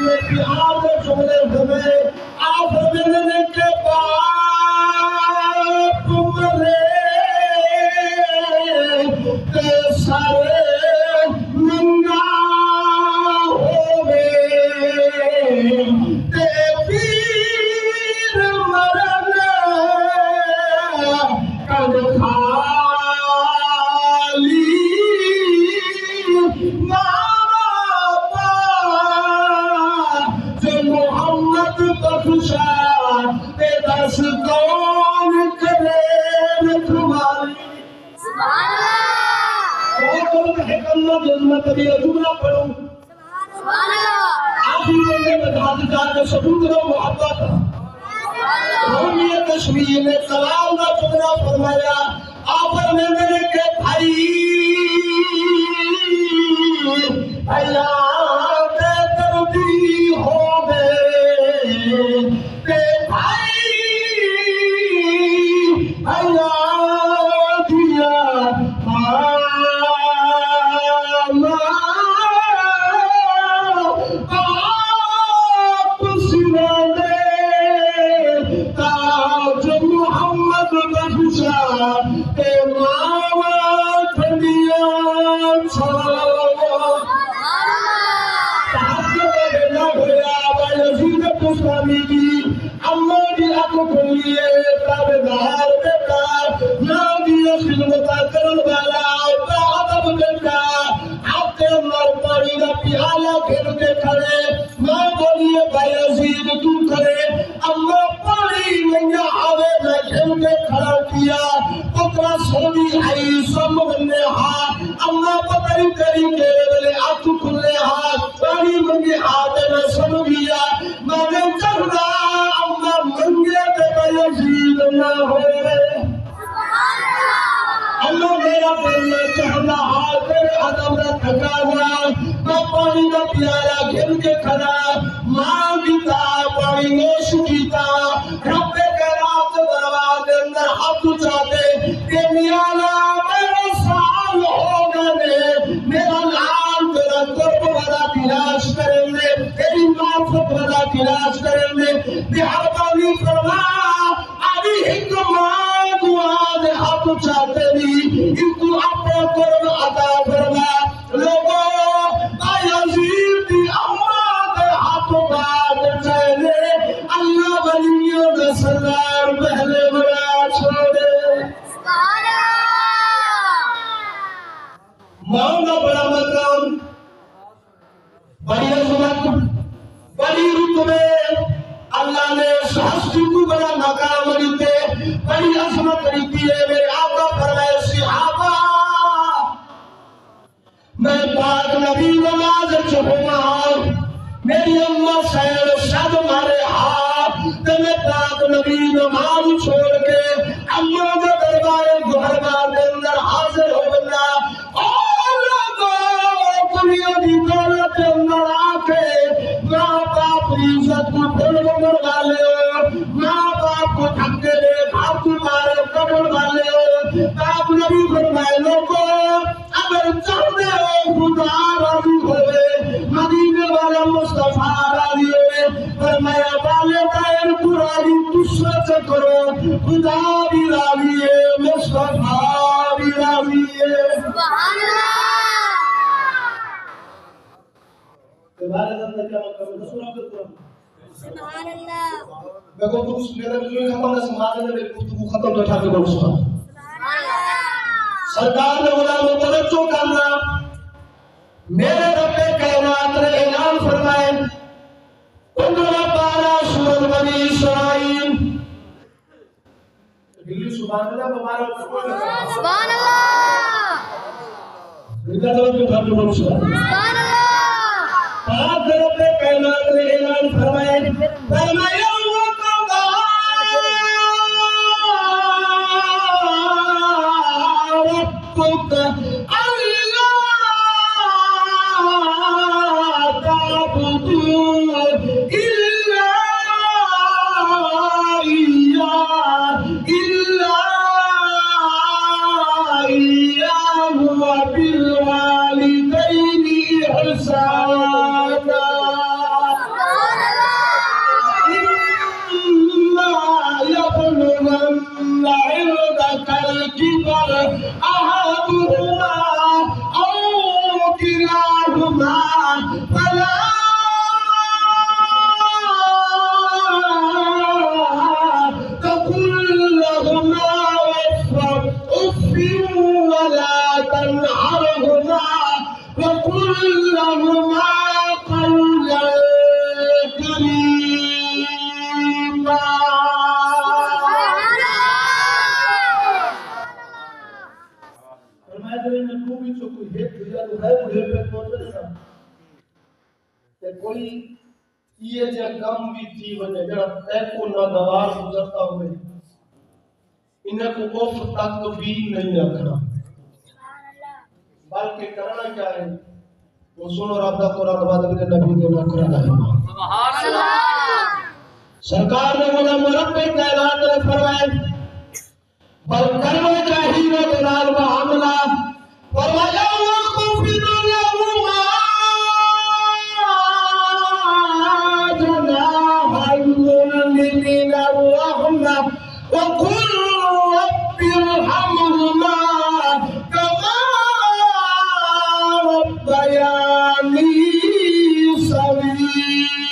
میں بہار کے جملے میں آپ ملنے کے بعد تمہارے تے سارے منگا ہوئے تے پیر مرنے کد خالی ماما جو محمد بخشا تے دس کون کرے رکھوالی اللہ جنت بھی جملہ پڑھوں آخری میں بتاتے جاتے ثبوت و محبت رومی کشمیر نے سلام کا جملہ فرمایا آفر میں میرے کے بھائی بھیا بے دردی ہو گئے بے بھائی بھیا دیا آپ سنانے تاج محمد بخشا تے ماما ٹھنڈیاں چھوڑو تحقیق بنا ہویا باید پوچھانی دی اما دی اکو کھولیے تابدار بیٹا نا دیا خدمتا کرن والا ادب بیٹا آپ کے اندر پانی کا پیالہ پھر کے کھڑے ماں بولیے بھائی عزیز تو کرے اما پانی منگا آوے میں کھل کے کھڑا کیا پترا سونی آئی سم بننے ہاں اما پتری تیری کیرے والے آپ کھلے ہاں پانی منگے آتے میں سم گیا میں نے چڑھنا اما منگے تے بھائی عزیز نہ ہوئے اللہ میرا بلنا چاہنا ہاتھ میرے عدم نہ تھکانا میں پانی کا پیالہ گھر کے کھڑا ماں گیتا پانی نوش گیتا رب کے رات دروازے اندر ہاتھ چاہتے کہ میالا میرے سال ہو گئے میرا لال تیرا قرب والا تلاش کریں گے تیری معرفت والا تلاش کریں گے مہربانی فرما ابھی حکماں دعا دے ہاتھ چاہتے نہیں ان کو اپنا قرب عطا فرما لوگوں بھائی عزیز دی اماں دے ہاتھ بات چاہنے اللہ ولیوں دے سردار پہلے بڑا چھوڑے ماں کا بڑا مقام بڑی عظمت بڑی رتبے اللہ نے ہستی کو بڑا مقام دیتے بڑی عظمت دیتی ہے میرے آقا فرمائے صحابہ میں پاک نبی نماز چھپنا میری اماں سیر شد مارے ہاتھ تو میں پاک نبی نماز چھوڑ کے اماں کے دربار گہربار کے اندر حاضر ہو بنا اور دنیا دی دولت کے اندر آکے ماں باپ عزت کو بھول بھول والے ہو ماں باپ کو دھکے دے ہاتھ مارے قبر والے ہو باپ نبی فرمائے لوگوں اگر چاہتے ہو خدا راضی ہوئے مدینے والا مصطفیٰ راضی ہوئے فرمایا والدین کو راضی تجھ سے کرو خدا بھی راضی ہے مصطفیٰ بھی راضی ہے سبحان اللہ تمہارے اندر کیا مطلب ہے سورہ کے قرآن سبحان اللہ میں کو تو میرا ویڈیو ختم نہ سمجھ میں میری گفتگو ختم تو اٹھا کے بولوں سبحان اللہ سرکار نے علماء توجہ کرنا میرے رب کائنات نے اعلان فرمائے انظر پارا سورۃ بنی اسرائیل سبحان اللہ مبارک سبحان اللہ میرا توجہ کرنا بولوں سبحان اللہ پاک رب کائنات نے اعلان فرمائے فرمایا ربک اللہ تعبدوا الا اياه وبالوالدين احسانا کوئی یہ جو کم بھی تھی وجہ جڑا تیکو ناگوار گزرتا ہوئے انہیں کو اوف تک بھی نہیں رکھنا بلکہ کرنا کیا ہے وہ سنو رب دا قرآن بعد میں نبی دینا قرآن ہے سرکار نے مولا مرب کائنات نے فرمائے بل کرنا چاہیے دلال معاملہ فرمایا وَخُفِضَ لَهُمَا جناح الذل من الرحمة وقل رب ارحمهما كما ربياني صغيرا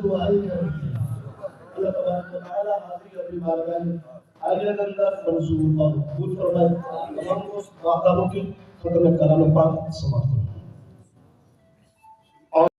دعائی کریں اللہ تبارک و تعالی حاضری اپنی بارگاہ میں آگے اندر منظور اور قبول فرمائے تمام کو وعدہ ہو کے ختم کلام پاک سماعت